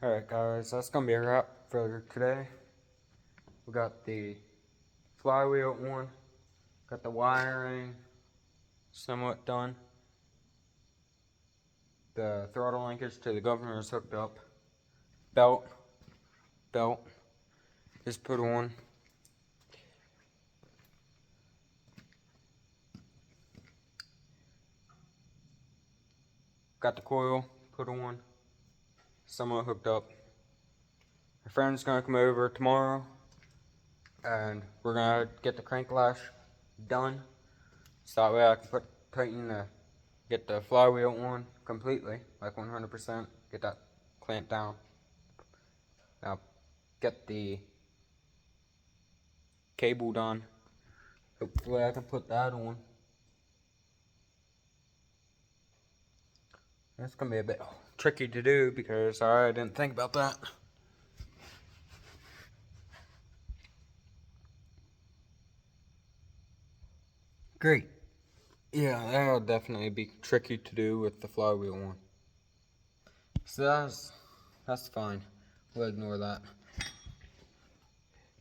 Alright guys, that's gonna be a wrap for today. We got the flywheel one, got the wiring somewhat done. The throttle linkage to the governor is hooked up. Belt is put on. Got the coil put on, somewhat hooked up. My friend's gonna come over tomorrow and we're gonna get the crank lash done so that way I can get the flywheel on completely, like 100%, get that clamped down. Now get the cable done. Hopefully I can put that on. That's gonna be a bit tricky to do because I didn't think about that. Great. Yeah, that'll definitely be tricky to do with the flywheel on. So that's fine. We'll ignore that.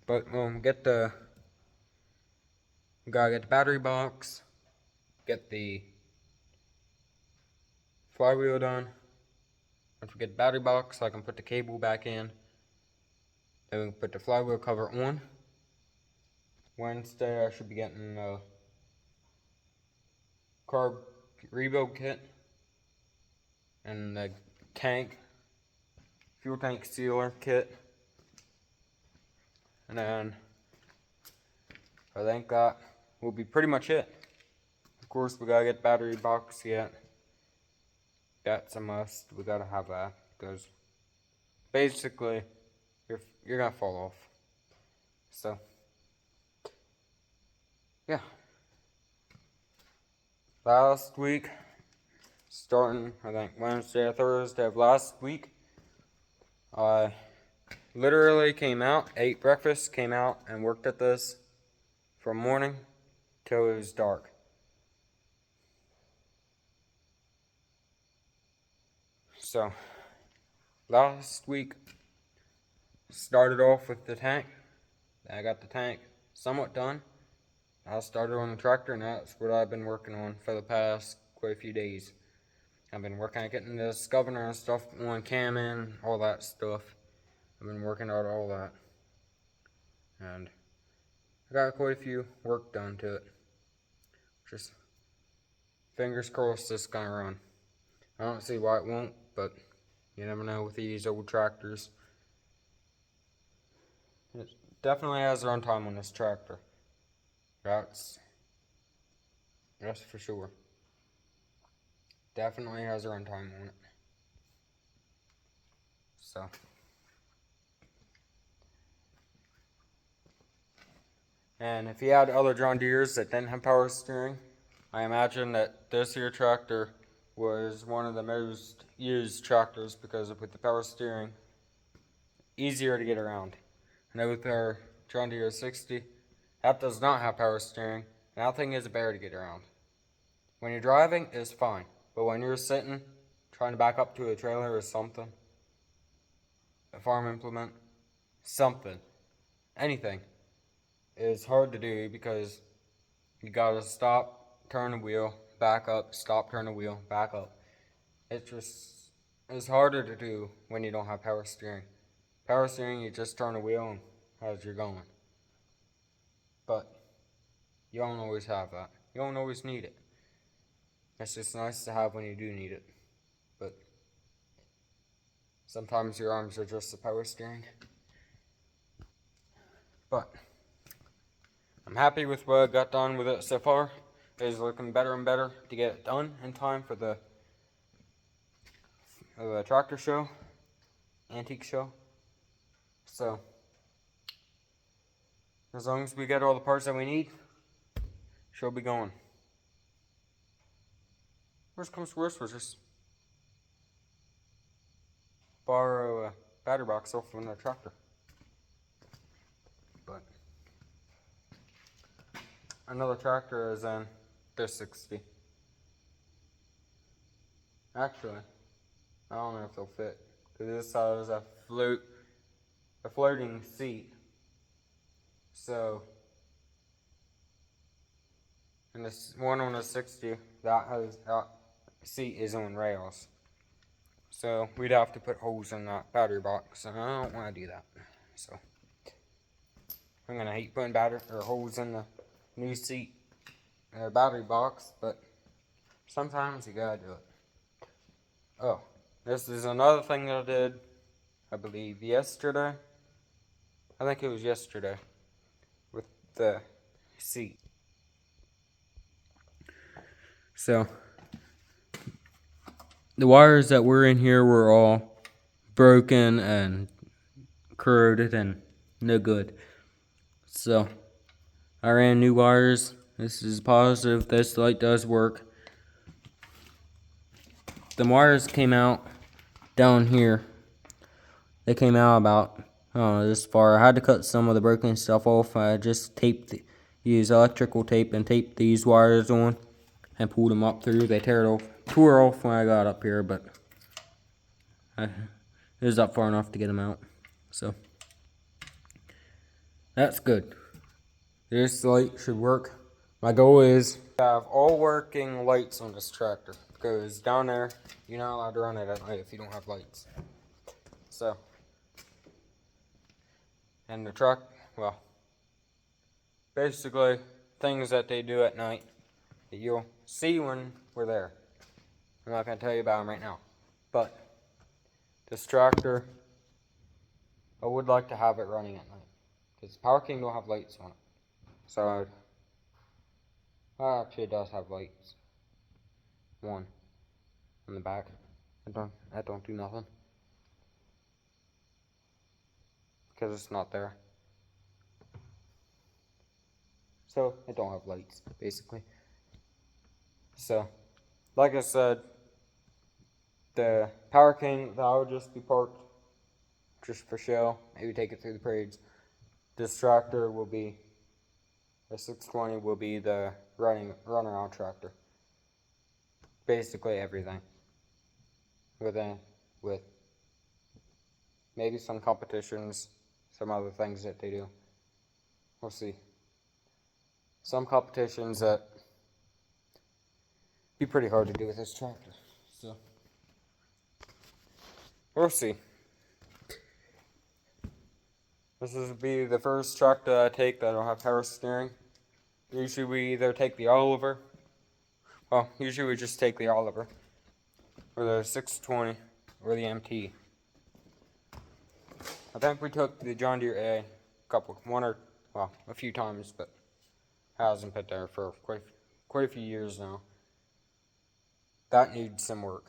But we gotta get the battery box, get the flywheel done. Once we get the battery box, I can put the cable back in. Then we can put the flywheel cover on. Wednesday I should be getting a carb rebuild kit and the fuel tank sealer kit. And then I think that will be pretty much it. Of course, we gotta get the battery box yet. That's a must. We gotta have that because basically you're gonna fall off. So yeah. Last week, starting I think Wednesday or Thursday of last week, I literally came out, ate breakfast, came out and worked at this from morning till it was dark. So last week started off with the tank. I got the tank somewhat done. I started on the tractor and that's what I've been working on for the past quite a few days. I've been working on getting this governor and stuff on cam in, all that stuff. I've been working on all that. And I got quite a few work done to it. Just fingers crossed this is gonna run. I don't see why it won't, but you never know with these old tractors. It definitely has runtime on this tractor. That's for sure. Definitely has a runtime on it. So and if you had other John Deeres that didn't have power steering, I imagine that this here tractor was one of the most used tractors because with the power steering, easier to get around. I know with our John Deere 60, that does not have power steering, and that thing is a bear to get around. When you're driving, it's fine, but when you're sitting, trying to back up to a trailer or something, a farm implement, something, anything, is hard to do because you gotta stop, turn the wheel, back up, stop, turn the wheel, back up. It's harder to do when you don't have power steering. Power steering, you just turn the wheel and as you're going. But you don't always have that. You don't always need it. It's just nice to have when you do need it. But sometimes your arms are just the power steering. But I'm happy with what I got done with it so far. It is looking better and better to get it done in time for the tractor show, antique show. So as long as we get all the parts that we need, she'll be going. Worst comes to worst, we'll just borrow a battery box off from the tractor. But another tractor is in this 60. Actually, I don't know if they'll fit because this has a floating seat. So, and this one on the 60, that seat is on rails. So we'd have to put holes in that battery box, and I don't want to do that. So I'm gonna hate putting holes in the new seat battery box, but sometimes you gotta do it. Oh, this is another thing that I did, I believe yesterday. I think it was yesterday with the seat. So the wires that were in here were all broken and corroded and no good. So I ran new wires. This is positive. This light does work. The wires came out down here. They came out about, I don't know, this far. I had to cut some of the broken stuff off. I just used electrical tape and taped these wires on and pulled them up through. They tore off when I got up here, but it was up far enough to get them out. So that's good. This light should work. My goal is to have all working lights on this tractor, because down there you're not allowed to run it at night if you don't have lights. So, and the truck, well, basically things that they do at night that you'll see when we're there. I'm not going to tell you about them right now, but this tractor, I would like to have it running at night, because Power King don't have lights on it. So, actually it does have lights. One on the back. That don't do nothing, because it's not there. So it don't have lights, basically. So, like I said, the Power King, that would just be parked just for show. Maybe take it through the parades. This tractor will be, the 620 will be the run around tractor. Basically everything. With maybe some competitions, some other things that they do. We'll see. Some competitions that be pretty hard to do with this tractor. So we'll see. This will be the first tractor I take that don't have power steering. Usually we either take the Oliver. Well, usually we just take the Oliver, or the 620, or the MT. I think we took the John Deere A a few times, but hasn't been there for quite a few years now. That needs some work.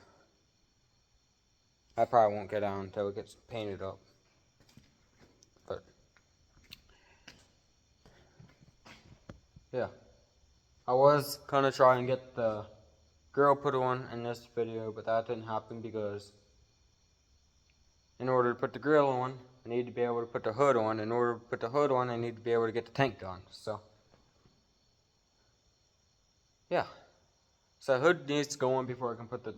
I probably won't get on until it gets painted up. But yeah, I was gonna try and get the grill put on in this video, but that didn't happen because in order to put the grill on, I need to be able to put the hood on. In order to put the hood on, I need to be able to get the tank done. So yeah, so the hood needs to go on before I can put the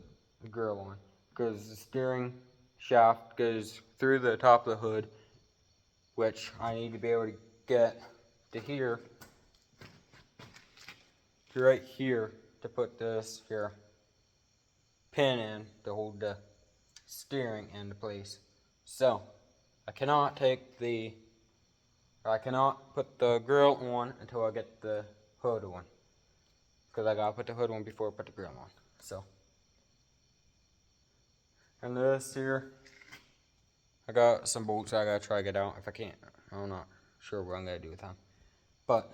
grill on, because the steering shaft goes through the top of the hood, which I need to be able to get to here, to right here, to put this here pin in to hold the steering into place. So I cannot put the grill on until I get the hood on, because I gotta put the hood on before I put the grill on. So, and this here, I got some bolts I gotta try to get out. If I can't, I'm not sure what I'm gonna do with them. But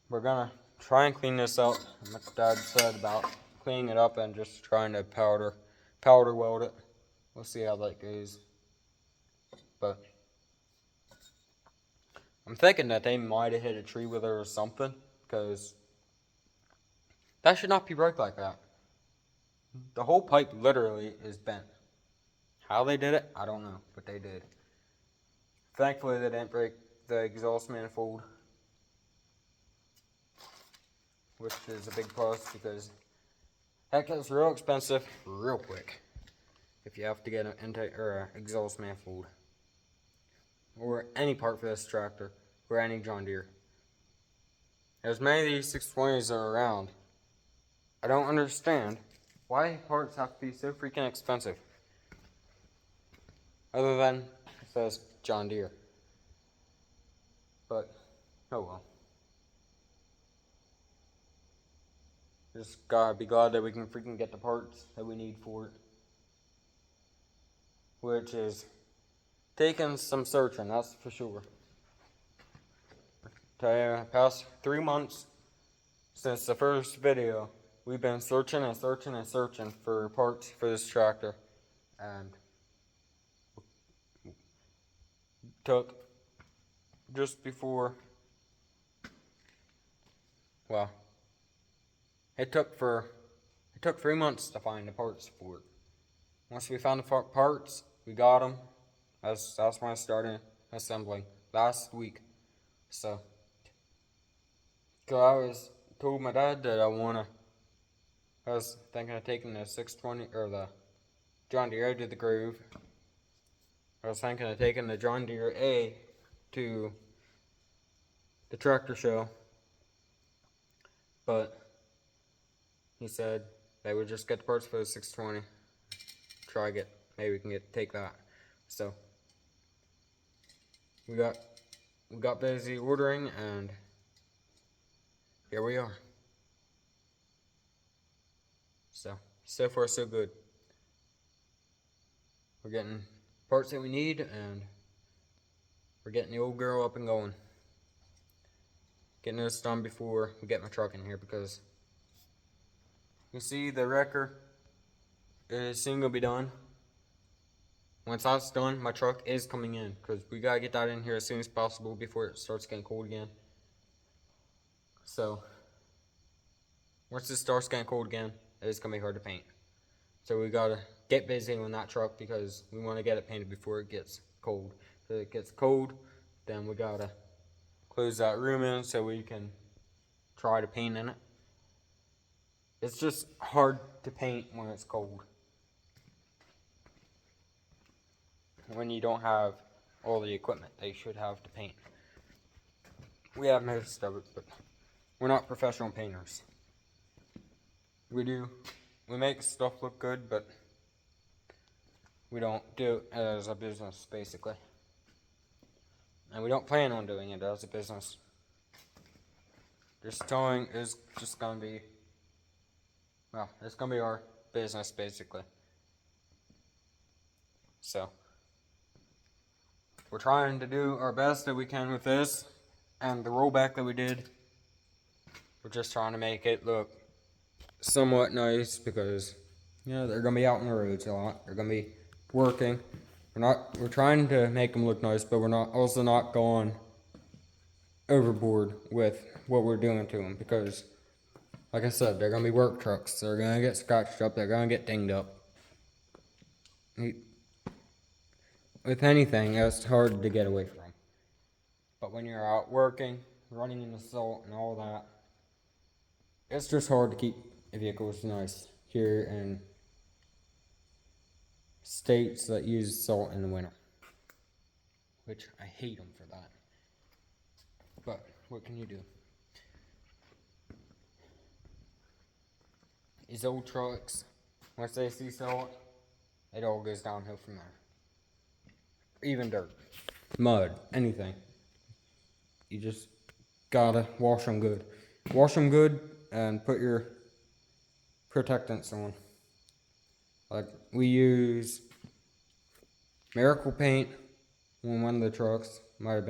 we're gonna try and clean this up. My dad said about cleaning it up and just trying to powder weld it. We'll see how that goes. But I'm thinking that they might have hit a tree with it or something, because that should not be broke like that. The whole pipe literally is bent. How they did it, I don't know, but they did. Thankfully, they didn't break the exhaust manifold, which is a big plus, because that gets real expensive real quick. if you have to get an intake or an exhaust manifold or any part for this tractor or any John Deere. As many of these 620s are around, I don't understand why parts have to be so freaking expensive. Other than it says John Deere. But, oh well. Just gotta be glad that we can freaking get the parts that we need for it. Which is taking some searching, that's for sure. The past 3 months since the first video, we've been searching and searching and searching for parts for this tractor. And took just before, well, it took 3 months to find the parts for it. Once we found the parts, we got them. That's when I started assembling last week. So, cause I told my dad that I was thinking of taking the 620 or the John Deere A to the groove. I was thinking of taking the John Deere A to the tractor show, but he said they would just get the parts for the 620. Maybe we can take that. So we got busy ordering, and here we are. So far so good. We're getting parts that we need, and we're getting the old girl up and going. Getting this done before we get my truck in here, because you see the wrecker is soon gonna be done. Once that's done, my truck is coming in, because we gotta get that in here as soon as possible before it starts getting cold again. So once it starts getting cold again, it's gonna be hard to paint. So we gotta get busy on that truck, because we want to get it painted before it gets cold. If it gets cold, then we gotta close that room in so we can try to paint in it. It's just hard to paint when it's cold, when you don't have all the equipment they should have to paint. We have most of it, but we're not professional painters. We make stuff look good, but we don't do it as a business, basically. And we don't plan on doing it as a business. This towing is just gonna be, well, it's gonna be our business, basically. So we're trying to do our best that we can with this, and the rollback that we did, we're just trying to make it look somewhat nice, because they're gonna be out on the roads a lot. They're gonna be working. We're trying to make them look nice, but we're not going overboard with what we're doing to them, because like I said, they're gonna be work trucks. They're gonna get scratched up, they're gonna get dinged up. With anything, it's hard to get away from. But when you're out working, running in the salt and all that, it's just hard to keep vehicles nice here in states that use salt in the winter, which I hate them for that. But what can you do? These old trucks, once they see salt, it all goes downhill from there. Even dirt, mud, anything. You just gotta wash them good. Wash them good and put your protectants on. Like, we use Miracle Paint on one of the trucks. Might have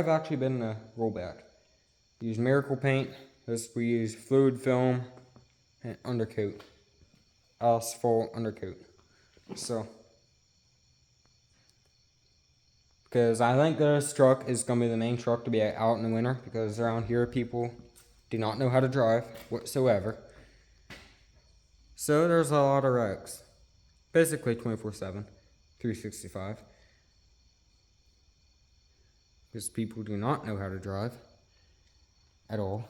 actually been the rollback. Use Miracle Paint. We use fluid film and undercoat. Asphalt undercoat. So, because I think this truck is going to be the main truck to be out in the winter, because around here people do not know how to drive whatsoever. So there's a lot of wrecks. Basically 24/7, 365. Because people do not know how to drive at all.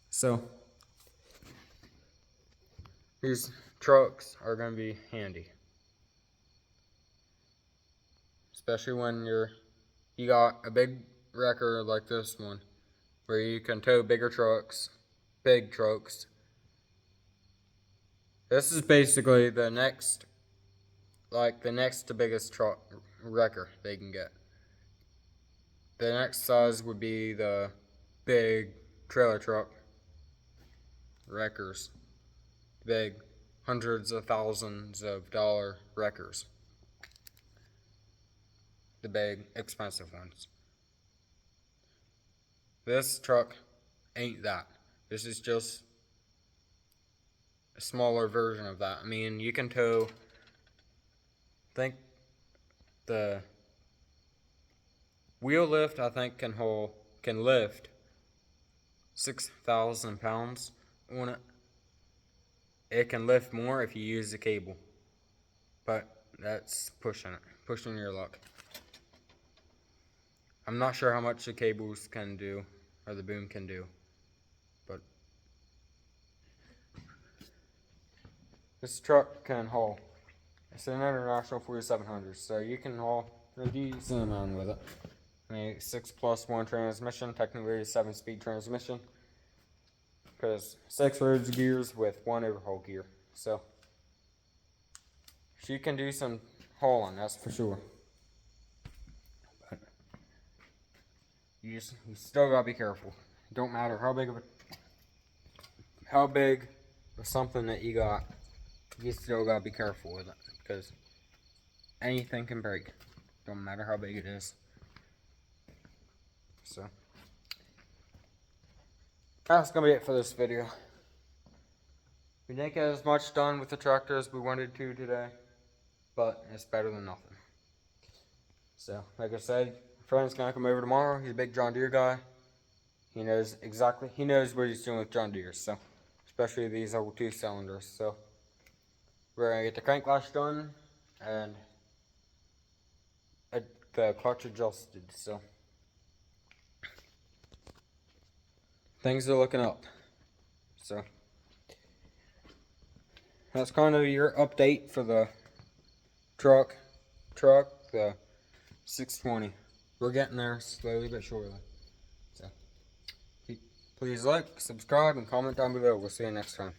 So here's trucks are going to be handy. Especially when you got a big wrecker like this one, where you can tow bigger trucks, big trucks. This is basically the next biggest truck wrecker they can get. The next size would be the big trailer truck wreckers. Big, hundreds of thousands of dollar wreckers. The big, expensive ones. This truck ain't that. This is just a smaller version of that. I mean, you can tow, I think the wheel lift, I think, can lift 6,000 pounds on it. It can lift more if you use the cable, but that's pushing your luck. I'm not sure how much the cables can do, or the boom can do, but this truck can haul. It's an International 4700, so you can haul a decent amount with it. I mean, 6+1 transmission, technically a 7-speed transmission, because 6 roads gears with 1 overhaul gear. So she can do some hauling, that's for sure. But you still gotta be careful. Don't matter how big of something that you got, you still gotta be careful with it, because anything can break. Don't matter how big it is. So that's gonna be it for this video. We didn't get as much done with the tractor as we wanted to today, but it's better than nothing. So, like I said, a friend's gonna come over tomorrow. He's a big John Deere guy. He knows what he's doing with John Deere, so especially these old 2 cylinders. So we're gonna get the crank lash done and the clutch adjusted. So things are looking up. So that's kind of your update for the truck, the 620. We're getting there slowly but surely. So please like, subscribe, and comment down below. We'll see you next time.